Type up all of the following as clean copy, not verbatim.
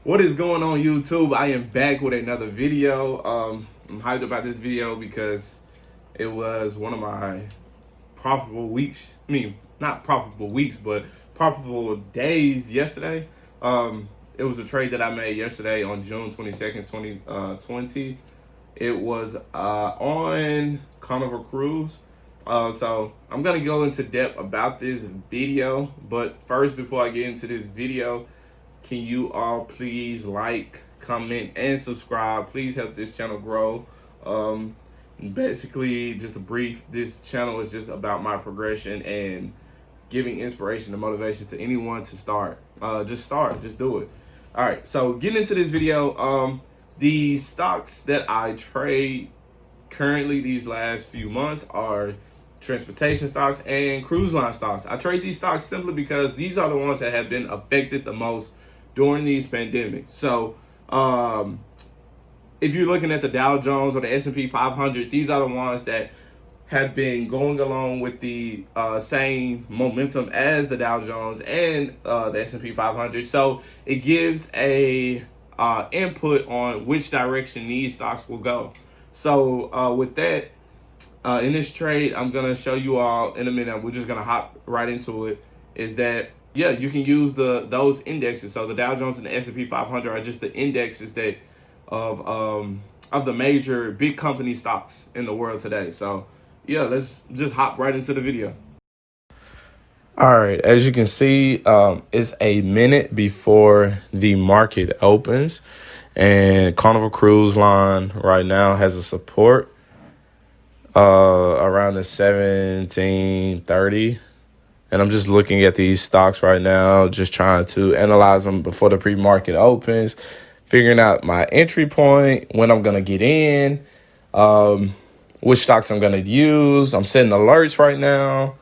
What is going on, YouTube? I am back with another video. I'm hyped about this video because it was one of my profitable weeks. I mean, not profitable weeks, but profitable days yesterday. It was a trade that I made yesterday on June 22nd, 2020. It was on Carnival Cruise. So I'm gonna go into depth about this video, but first, before I get into this video, can you all please like, comment, and subscribe? Please help this channel grow. Basically, just a brief, this channel is just about my progression and giving inspiration and motivation to anyone to start. Just do it. All right, so getting into this video, the stocks that I trade currently these last few months are transportation stocks and cruise line stocks. I trade these stocks simply because these are the ones that have been affected the most during these pandemics. So, if you're looking at the Dow Jones or the S&P 500, these are the ones that have been going along with the same momentum as the Dow Jones and the S&P 500. So it gives a input on which direction these stocks will go. So with that, in this trade, I'm gonna show you all in a minute. We're just gonna hop right into it. Is that, yeah, you can use those indexes. So the Dow Jones and the S&P 500 are just the indexes that of the major big company stocks in the world today. So yeah, let's just hop right into the video. All right, as you can see, it's a minute before the market opens, and Carnival Cruise Line right now has a support around the 1730. And I'm just looking at these stocks right now, just trying to analyze them before the pre-market opens, figuring out my entry point, when I'm going to get in, which stocks I'm going to use. I'm setting alerts right now.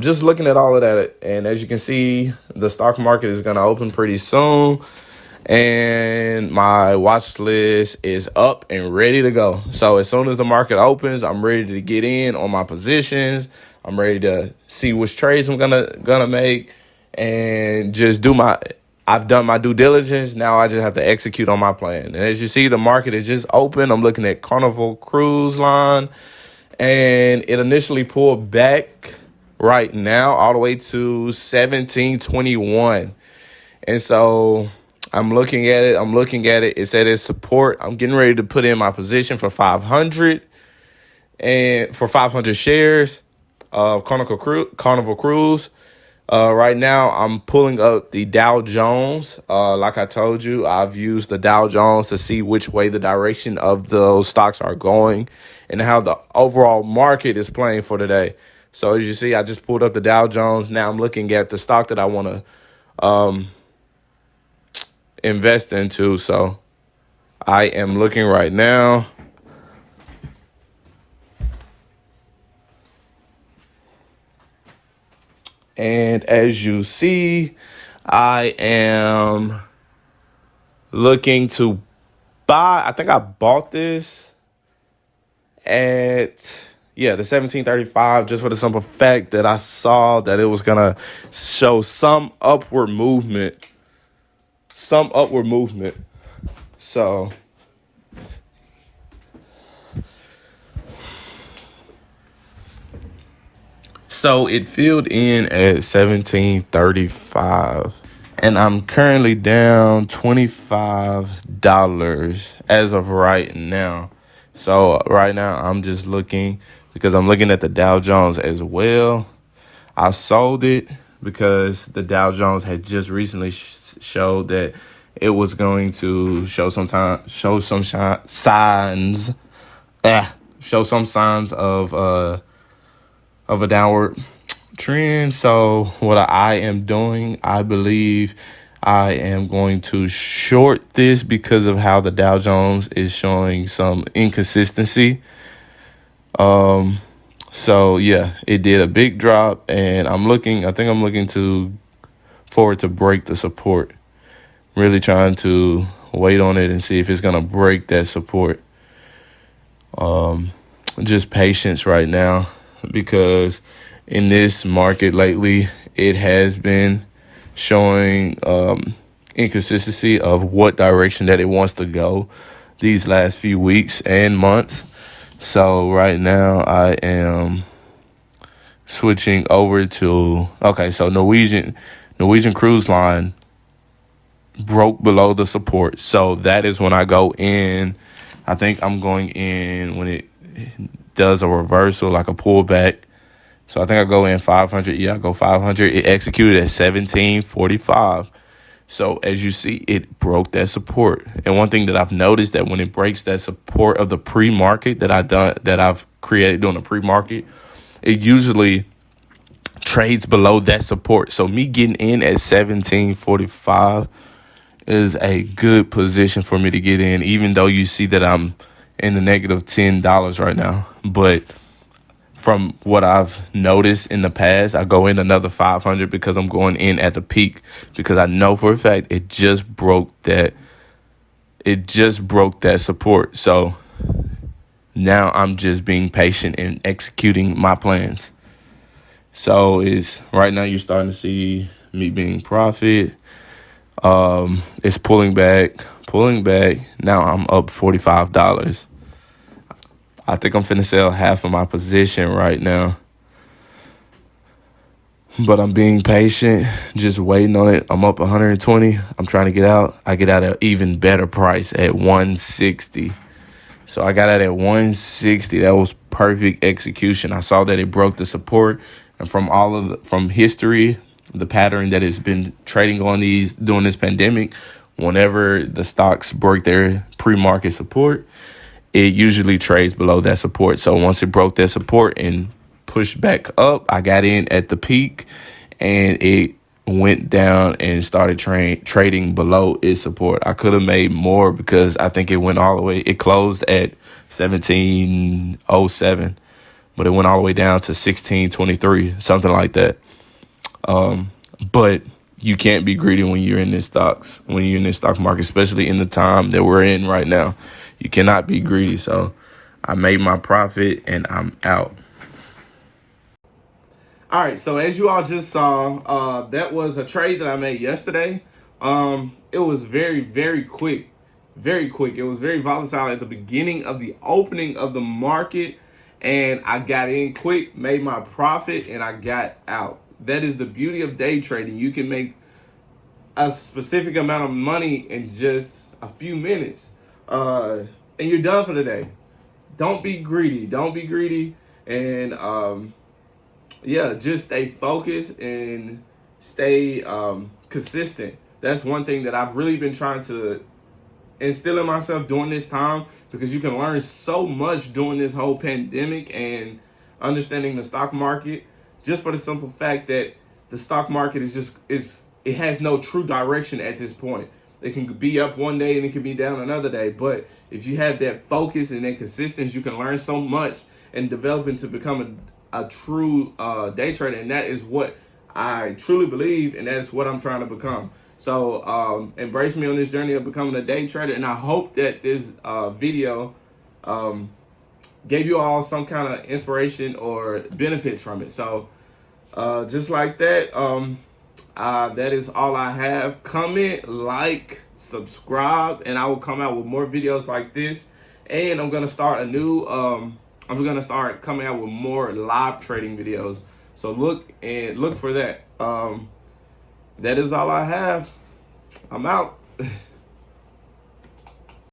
Just looking at all of that. And as you can see, the stock market is going to open pretty soon. And my watch list is up and ready to go. So as soon as the market opens, I'm ready to get in on my positions. I'm ready to see which trades I'm gonna make and just I've done my due diligence. Now I just have to execute on my plan. And as you see, the market is just open. I'm looking at Carnival Cruise Line, and it initially pulled back right now all the way to 1721. And so I'm looking at it. It said it's support. I'm getting ready to put in my position for 500 and for 500 shares of Carnival Cruise. Right now, I'm pulling up the Dow Jones. Like I told you, I've used the Dow Jones to see which way the direction of those stocks are going and how the overall market is playing for today. So as you see, I just pulled up the Dow Jones. Now I'm looking at the stock that I want to invest into. So I am looking right now. And as you see, I am looking to buy. I think I bought this at, the 1735, just for the simple fact that I saw that it was going to show some upward movement. So it filled in at 1735, and I'm currently down $25 as of right now. So right now I'm just looking because I'm looking at the Dow Jones as well. I sold it because the Dow Jones had just recently showed that it was going to show some signs of a downward trend. So what I am doing, I believe I am going to short this because of how the Dow Jones is showing some inconsistency. So yeah, it did a big drop, and I think I'm looking for it to break the support. Really trying to wait on it and see if it's gonna break that support. Just patience right now, because in this market lately, it has been showing inconsistency of what direction that it wants to go these last few weeks and months. So right now I am switching over to, okay, so Norwegian Cruise Line broke below the support. So that is when I go in. I think I'm going in when it does a reversal, like a pullback. So I think I go in 500. Yeah, I go 500. It executed at 1745. So as you see, it broke that support. And one thing that I've noticed, that when it breaks that support of the pre-market that I've created during the pre-market, it usually trades below that support. So me getting in at 1745 is a good position for me to get in, even though you see that I'm in the negative $10 right now. But from what I've noticed in the past, I go in another 500 because I'm going in at the peak, because I know for a fact it just broke that support. So now I'm just being patient and executing my plans. So it's right now you're starting to see me being profit. It's pulling back. Now I'm up $45. I think I'm finna sell half of my position right now, but I'm being patient, just waiting on it. I'm up 120. I'm trying to get out. I get out at an even better price at 160. So I got out at 160. That was perfect execution. I saw that it broke the support, and from history, the pattern that has been trading on these during this pandemic, whenever the stocks break their pre-market support, it usually trades below that support. So once it broke that support and pushed back up, I got in at the peak, and it went down and started trading below its support. I could have made more because I think it went all the way. It closed at 1707, but it went all the way down to 1623, something like that. But you can't be greedy when you're in this stock market, especially in the time that we're in right now. You cannot be greedy. So I made my profit and I'm out. All right, so as you all just saw, that was a trade that I made yesterday. It was very, very quick, very quick. It was very volatile at the beginning of the opening of the market, and I got in quick, made my profit, and I got out. That is the beauty of day trading. You can make a specific amount of money in just a few minutes, and you're done for the day. Don't be greedy. And yeah, just stay focused and stay consistent. That's one thing that I've really been trying to instill in myself during this time, because you can learn so much during this whole pandemic and understanding the stock market, just for the simple fact that the stock market it has no true direction at this point. It can be up one day and it can be down another day. But if you have that focus and that consistency, you can learn so much and develop into become a true day trader. And that is what I truly believe, and that is what I'm trying to become. So embrace me on this journey of becoming a day trader. And I hope that this video gave you all some kind of inspiration or benefits from it. So just like that, that is all I have. Comment, like, subscribe, and I will come out with more videos like this. And I'm gonna start I'm gonna start coming out with more live trading videos. So look for that. That is all I have. I'm out.